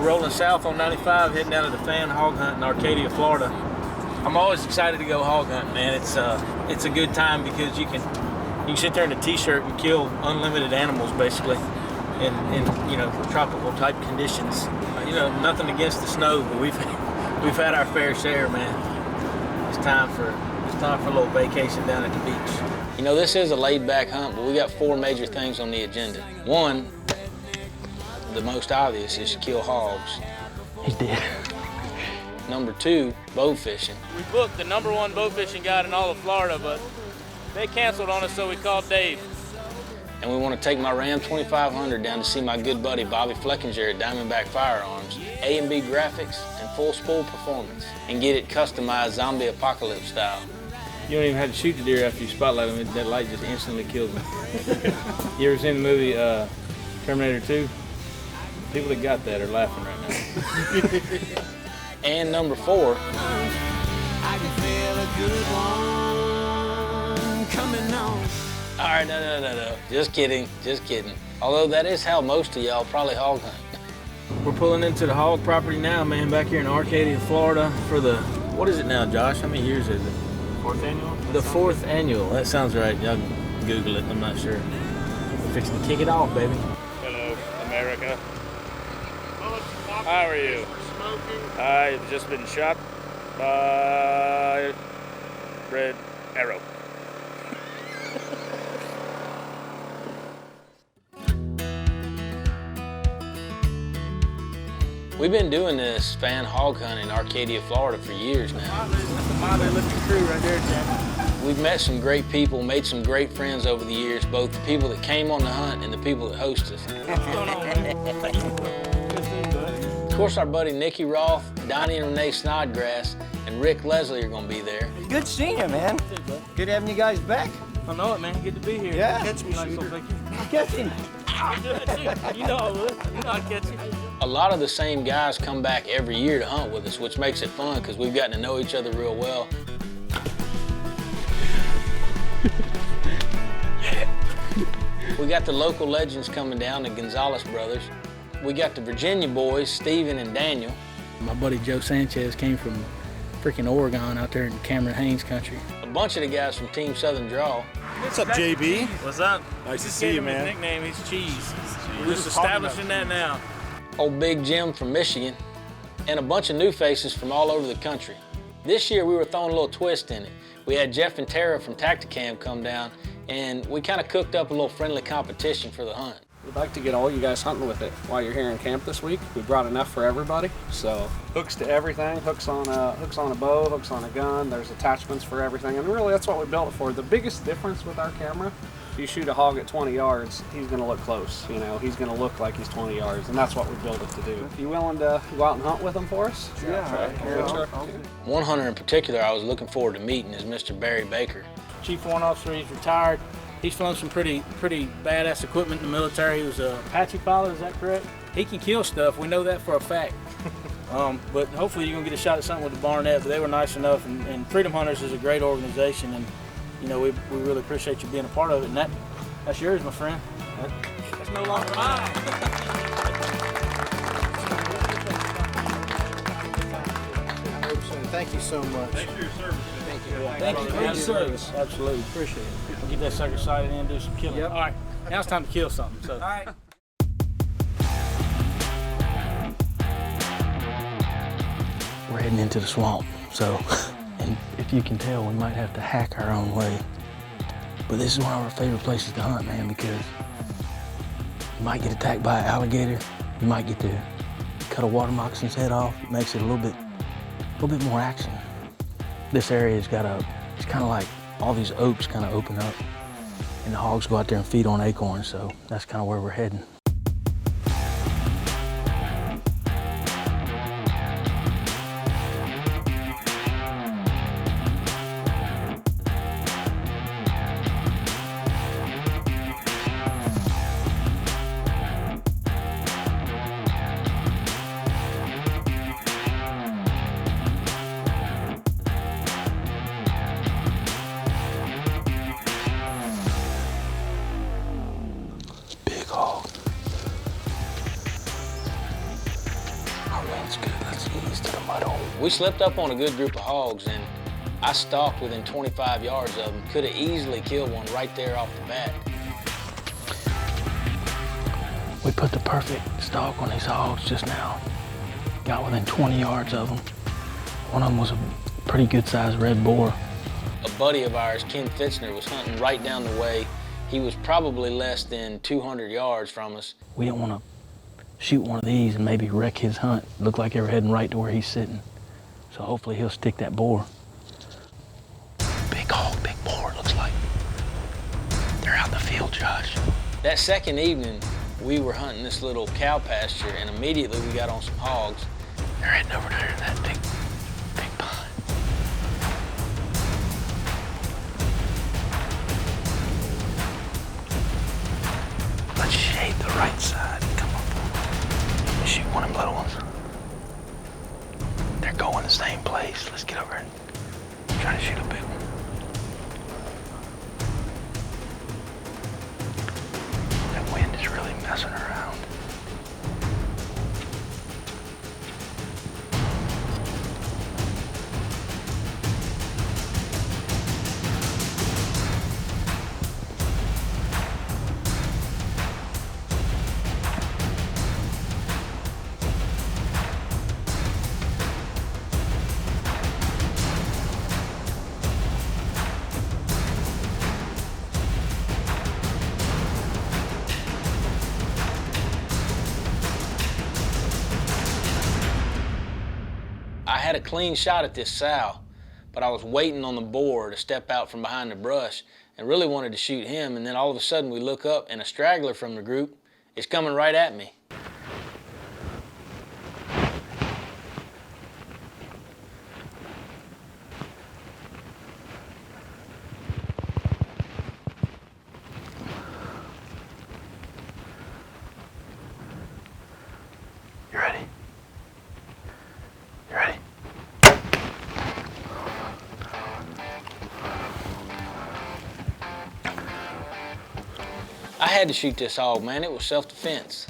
rolling south on 95, heading down to the Fan Hog Hunt in Arcadia, Florida. I'm always excited to go hog hunting, man. It's a good time because you can sit there in a t-shirt and kill unlimited animals, basically, in tropical type conditions. Nothing against the snow, but we've had our fair share, man. It's time for a little vacation down at the beach. This is a laid-back hunt, but we got 4 major things on the agenda. One, the most obvious, is to kill hogs. He's dead. Number 2, bow fishing. We booked the #1 bow fishing guide in all of Florida, but they canceled on us, so we called Dave. And we want to take my Ram 2500 down to see my good buddy Bobby Fleckinger at Diamondback Firearms, A&B graphics, and full spool performance, and get it customized zombie apocalypse style. You don't even have to shoot the deer after you spotlight them. That light just instantly kills them. You ever seen the movie Terminator 2? People that got that are laughing right now. And number 4, I can feel a good one coming on. all right, no. Just kidding. Although that is how most of y'all probably hog hunt. We're pulling into the hog property now, man, back here in Arcadia, Florida for what is it now, Josh? How many years is it? 4th annual? The 4th annual. That sounds right. Y'all can Google it. I'm not sure. We're fixing to kick it off, baby. Hello, America. How are you? I've just been shot by Red Arrow. We've been doing this fan hog hunt in Arcadia, Florida for years now. That's a motley-looking crew right there, Jack. We've met some great people, made some great friends over the years, both the people that came on the hunt and the people that host us. Of course, our buddy Nicky Roth, Donnie and Renee Snodgrass, and Rick Leslie are going to be there. Good seeing you, man. Good having you guys back. I know it, man. Good to be here. Yeah. Catch me, shooter. Catch him. You know I would. You know I'd catch you. A lot of the same guys come back every year to hunt with us, which makes it fun because we've gotten to know each other real well. We got the local legends coming down, the Gonzalez brothers. We got the Virginia boys, Steven and Daniel. My buddy Joe Sanchez came from freaking Oregon out there in Cameron Haynes country. A bunch of the guys from Team Southern Draw. What's up, JB? What's up? Nice to see you, man. His nickname, he's Cheese. We're just establishing that now. Old Big Jim from Michigan, and a bunch of new faces from all over the country. This year we were throwing a little twist in it. We had Jeff and Tara from Tacticam come down, and we kind of cooked up a little friendly competition for the hunt. We'd like to get all you guys hunting with it while you're here in camp this week. We brought enough for everybody, so hooks to everything, hooks on a bow, hooks on a gun, there's attachments for everything, and really that's what we built it for. The biggest difference with our camera, if you shoot a hog at 20 yards, he's gonna look close, he's gonna look like he's 20 yards, and that's what we built it to do. If you willing to go out and hunt with them for us? Yeah. One hunter in particular I was looking forward to meeting is Mr. Barry Baker. Chief Warrant Officer, he's retired. He's flown some pretty badass equipment in the military. He was a Apache pilot, is that correct? He can kill stuff, we know that for a fact. But hopefully you're gonna get a shot at something with the Barnett, but they were nice enough, and Freedom Hunters is a great organization, and we really appreciate you being a part of it, and that's yours, my friend. That's no longer mine. Thank you so much. Thanks for your service. Thank you. Thank you for your service. Absolutely, appreciate it. We'll get that sucker sighted in and do some killing. Yep. All right, now it's time to kill something. So. All right. We're heading into the swamp, so, and if you can tell, we might have to hack our own way. But this is one of our favorite places to hunt, man, because you might get attacked by an alligator, you might get to cut a water moccasin's head off. It makes it a little bit more action. This area has got it's kind of like all these oaks kind of open up, and the hogs go out there and feed on acorns, so that's kind of where we're heading. Big hog. That's good. Let's ease to the mud hole. We slipped up on a good group of hogs, and I stalked within 25 yards of them. Could have easily killed one right there off the bat. We put the perfect stalk on these hogs just now. Got within 20 yards of them. One of them was a pretty good sized red boar. A buddy of ours, Ken Fitzner, was hunting right down the way. He was probably less than 200 yards from us. We don't want to shoot one of these and maybe wreck his hunt. Look like they were heading right to where he's sitting. So hopefully he'll stick that boar. Big hog, big boar, looks like. They're out in the field, Josh. That second evening, we were hunting this little cow pasture, and immediately we got on some hogs. They're heading over there to that big pond. Let's shade the right side. Come on. Let's shoot one of them little ones. They're going the same place. Let's get over and try to shoot a big one. That wind is really messing around. I had a clean shot at this sow, but I was waiting on the boar to step out from behind the brush and really wanted to shoot him, and then all of a sudden we look up and a straggler from the group is coming right at me. You ready? You ready? I had to shoot this hog, man. It was self-defense.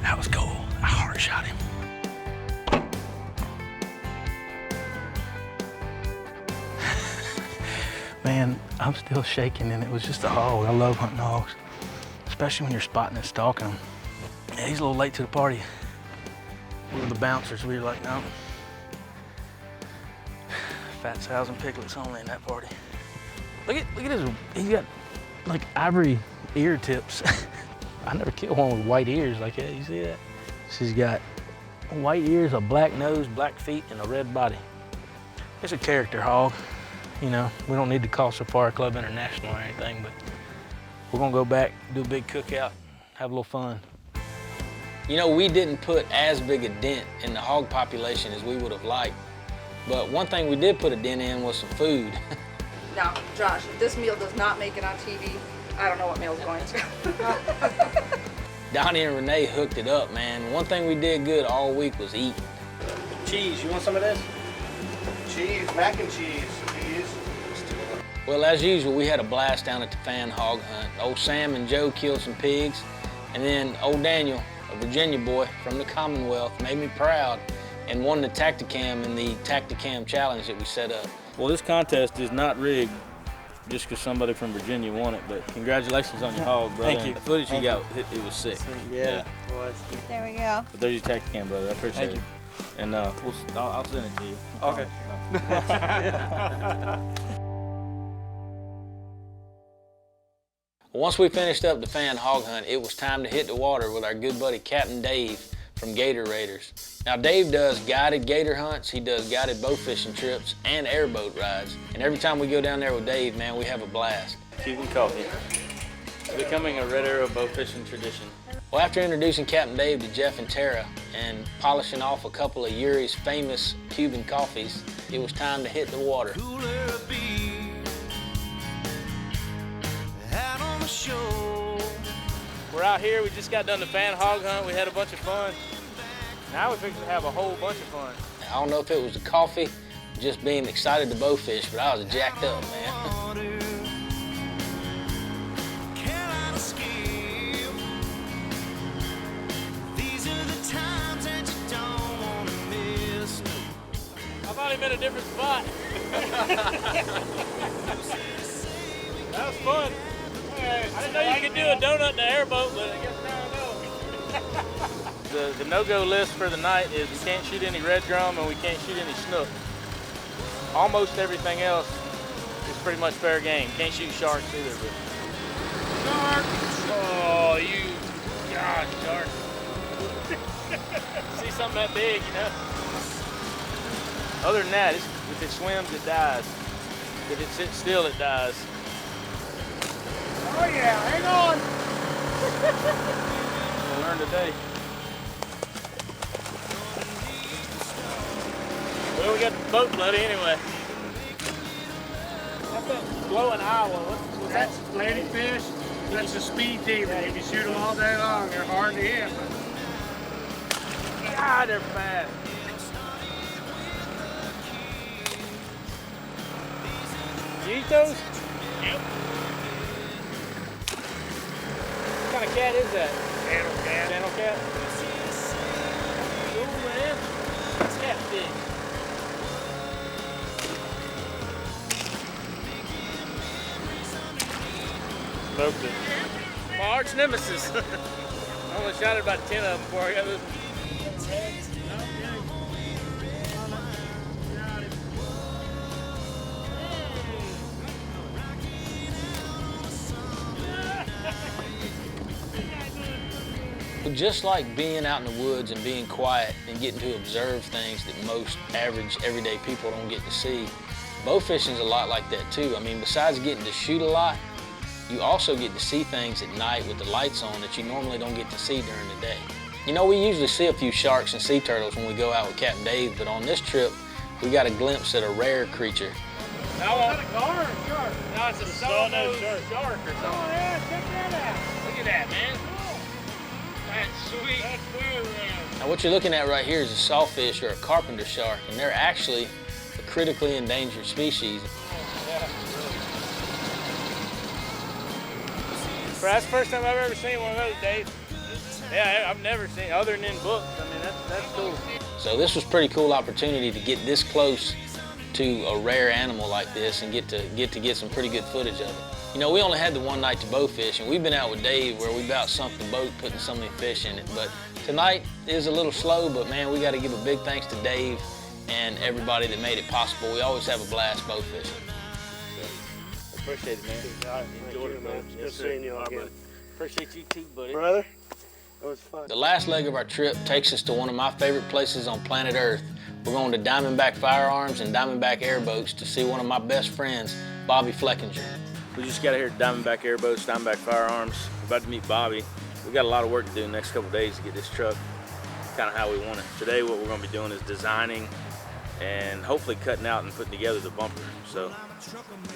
That was cool. I hard shot him. Man, I'm still shaking, and it was just a hog. I love hunting hogs, especially when you're spotting and stalking them. Yeah, he's a little late to the party. We were the bouncers. We were like, no. Fat sows and piglets only in that party. Look at his, he's got like ivory ear tips. I never killed one with white ears like that. You see that? She's got white ears, a black nose, black feet, and a red body. It's a character hog. You know, we don't need to call Safari Club International or anything, but we're gonna go back, do a big cookout, have a little fun. You know, we didn't put as big a dent in the hog population as we would have liked, but one thing we did put a dent in was some food. Now, Josh, if this meal does not make it on TV, I don't know what meal's going to. Donnie and Renee hooked it up, man. One thing we did good all week was eat. Cheese, you want some of this? Cheese, mac and cheese, please. Well, as usual, we had a blast down at the fan hog hunt. Old Sam and Joe killed some pigs, and then old Daniel, a Virginia boy from the Commonwealth, made me proud and won the Tacticam in the Tacticam challenge that we set up. Well, this contest is not rigged just because somebody from Virginia won it, but congratulations on your hog, brother. Thank you. The footage you got, it was sick. Yeah, it was. There we go. But there's your Tacticam, brother. I appreciate it. And I'll send it to you. Okay. Once we finished up the fan hog hunt, it was time to hit the water with our good buddy Captain Dave from Gator Raiders. Now Dave does guided gator hunts, he does guided bow fishing trips and airboat rides. And every time we go down there with Dave, man, we have a blast. Cuban coffee. Becoming a Red Arrow bow fishing tradition. Well, after introducing Captain Dave to Jeff and Tara and polishing off a couple of Yuri's famous Cuban coffees, it was time to hit the water. We're out here, we just got done the fan hog hunt, we had a bunch of fun. Now we're fixing to have a whole bunch of fun. I don't know if it was the coffee, just being excited to bow fish, but I was jacked up, man. Cannot escape. These are the times that you don't want to miss. I thought he meant a different spot. That was fun. I didn't know you could do a donut in an airboat, but I guess now I know. The no-go list for the night is we can't shoot any red drum and we can't shoot any snook. Almost everything else is pretty much fair game. Can't shoot sharks either. But... Shark! Oh, you, God, shark. See something that big, you know? Other than that, if it swims, it dies. If it sits still, it dies. Oh yeah, hang on! We'll learn today. Well, we got the boat bloody anyway. That's that glowing Iowa. What's That's ladyfish. That's a speed demon. If you shoot them all day long, they're hard to hit. God, they're fast. You eat those? Yep. What kind of cat is that? Channel cat. Channel cat? Cool, man. Catfish. Smoked it. My arch nemesis. I only shot at about 10 of them before I got this. But just like being out in the woods and being quiet and getting to observe things that most average, everyday people don't get to see, bow fishing's a lot like that too. I mean, besides getting to shoot a lot, you also get to see things at night with the lights on that you normally don't get to see during the day. You know, we usually see a few sharks and sea turtles when we go out with Captain Dave, but on this trip, we got a glimpse at a rare creature. Now, is that a gar or a shark? No, it's a sawnose shark or something. Oh yeah, check that out. Look at that, man. That's sweet. That's cool, man. Now what you're looking at right here is a sawfish or a carpenter shark, and they're actually a critically endangered species. Yeah. That's the first time I've ever seen one of those, Dave. Yeah, I've never seen, other than in books. I mean, that's cool. So this was a pretty cool opportunity to get this close to a rare animal like this and get some pretty good footage of it. You know, we only had the one night to bow fish, and we've been out with Dave where we about sunk the boat putting so many fish in it. But tonight is a little slow, but man, we got to give a big thanks to Dave and everybody that made it possible. We always have a blast bow fishing. Appreciate it, man. Enjoyed it, man. Good seeing you again. Appreciate you too, buddy. Brother, it was fun. The last leg of our trip takes us to one of my favorite places on planet Earth. We're going to Diamondback Firearms and Diamondback Airboats to see one of my best friends, Bobby Fleckinger. We just got here at Diamondback Airboats, Diamondback Firearms. We're about to meet Bobby. We got a lot of work to do the next couple of days to get this truck kind of how we want it. Today what we're going to be doing is designing and hopefully cutting out and putting together the bumper. So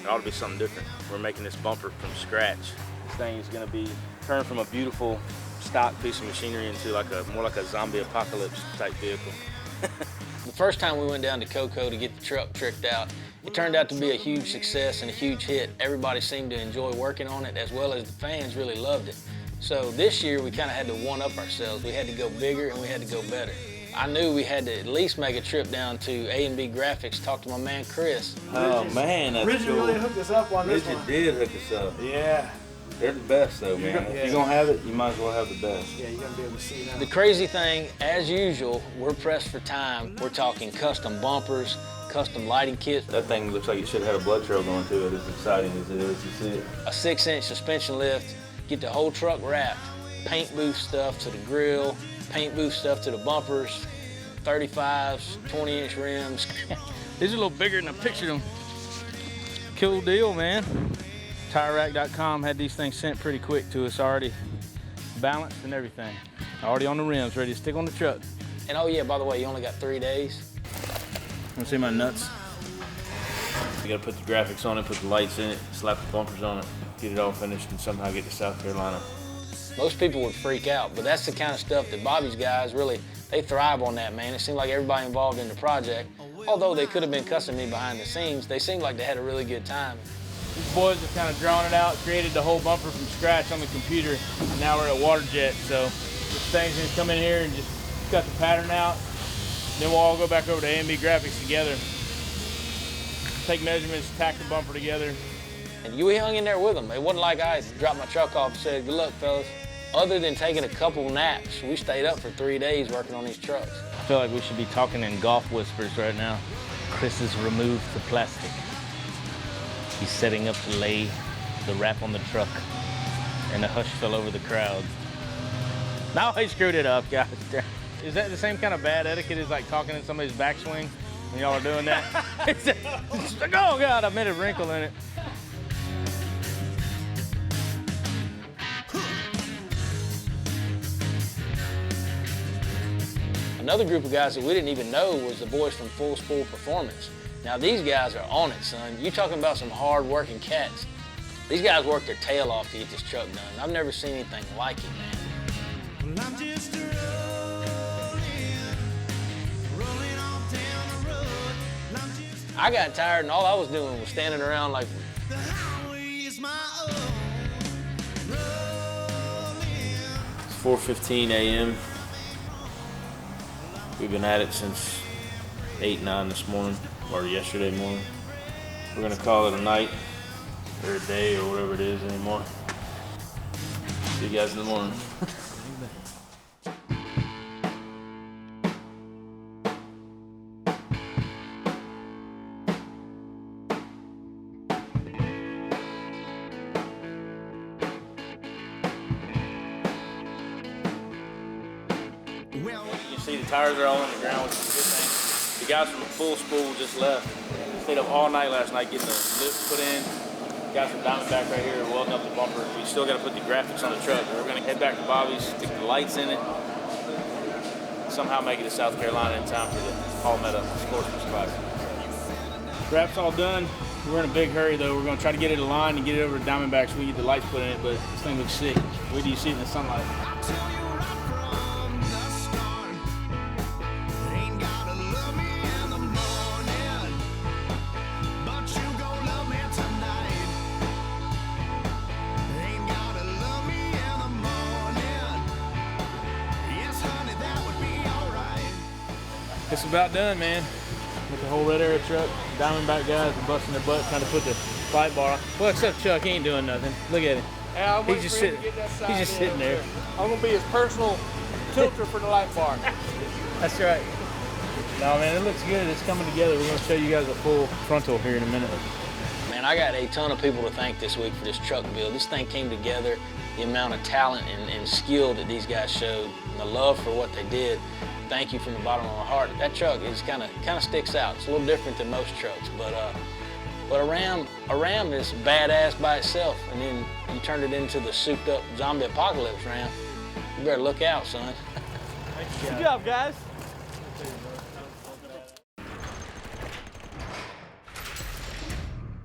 it ought to be something different. We're making this bumper from scratch. This thing is going to be turned from a beautiful stock piece of machinery into more like a zombie apocalypse type vehicle. The first time we went down to Cocoa to get the truck tricked out, it turned out to be a huge success and a huge hit. Everybody seemed to enjoy working on it, as well as the fans really loved it. So this year we kind of had to one-up ourselves. We had to go bigger and we had to go better. I knew we had to at least make a trip down to A&B Graphics, talk to my man Chris. Oh man, that's Bridget cool. really hooked us up on this Bridget one. did hook us up. Yeah. They're the best though, man. Yeah. If you're gonna have it, you might as well have the best. Yeah, you're gonna be able to see now. The crazy thing, as usual, we're pressed for time. We're talking custom bumpers, custom lighting kits, That thing looks like it should have had a blood trail going to it, as exciting as it is to see it. a 6-inch suspension lift, get the whole truck wrapped, paint booth stuff to the grill, paint booth stuff to the bumpers, 35s, 20-inch rims. These are a little bigger than I pictured them. Cool deal, man. TireRack.com had these things sent pretty quick to us already, balanced and everything. Already on the rims, ready to stick on the truck. And oh yeah, by the way, you only got 3 days. Wanna see my nuts? You gotta put the graphics on it, put the lights in it, slap the bumpers on it, get it all finished, and somehow get to South Carolina. Most people would freak out, but that's the kind of stuff that Bobby's guys really, they thrive on that, man. It seemed like everybody involved in the project Although they could have been cussing me behind the scenes, they seemed like they had a really good time. These boys have kind of drawn it out, created the whole bumper from scratch on the computer, and now we're at water jet. So this thing's gonna come in here and just cut the pattern out. Then we'll all go back over to A&B Graphics together, take measurements, tack the bumper together. And we hung in there with them. It wasn't like I dropped my truck off and said, good luck, fellas. Other than taking a couple naps, we stayed up for 3 days working on these trucks. I feel like we should be talking in golf whispers right now. Chris has removed the plastic. He's setting up to lay the wrap on the truck, and a hush fell over the crowd. Now I screwed it up, guys. Is that the same kind of bad etiquette as like talking in somebody's backswing when y'all are doing that? It's like, oh God, I made a wrinkle in it. Another group of guys that we didn't even know was the boys from Full Spool Performance. Now these guys are on it, son. You talking about some hard-working cats. These guys work their tail off to get this truck done. I've never seen anything like it, man. Well, I'm just rolling off down the road. I'm just I got tired and all I was doing was standing around like, the highway is my own. It's 4:15 a.m. We've been at it since 8, 9 this morning, or yesterday morning. We're gonna call it a night, or a day, or whatever it is anymore. See you guys in the morning. You see the tires are all on the ground, which is a good thing. The guys from Full Spool just left. Stayed up all night last night getting the lips put in. Guys from Diamondback right here welding up the bumper. We still got to put the graphics on the truck. We're going to head back to Bobby's, stick the lights in it, somehow make it to South Carolina in time for the Palmetto Sportsman's Classic. Wrap's all done. We're in a big hurry though. We're going to try to get it aligned and get it over to Diamondback so we get the lights put in it, but this thing looks sick. Wait till you see it in the sunlight. It's about done, man. With the whole Red Arrow truck, Diamondback guys are busting their butt trying to put the light bar on. Well, except Chuck, he ain't doing nothing. Look at him. Yeah, He's just sitting. He's just sitting there. I'm gonna be his personal tilter for the light bar. That's right. No, man, it looks good. It's coming together. We're gonna show you guys a full frontal here in a minute. man, I got a ton of people to thank this week for this truck build. This thing came together, the amount of talent and skill that these guys showed, and the love for what they did. Thank you from the bottom of my heart. That truck is kind of sticks out. It's a little different than most trucks, but a Ram is badass by itself, and then you turned it into the souped up zombie apocalypse Ram. You better look out, son. Good job, guys.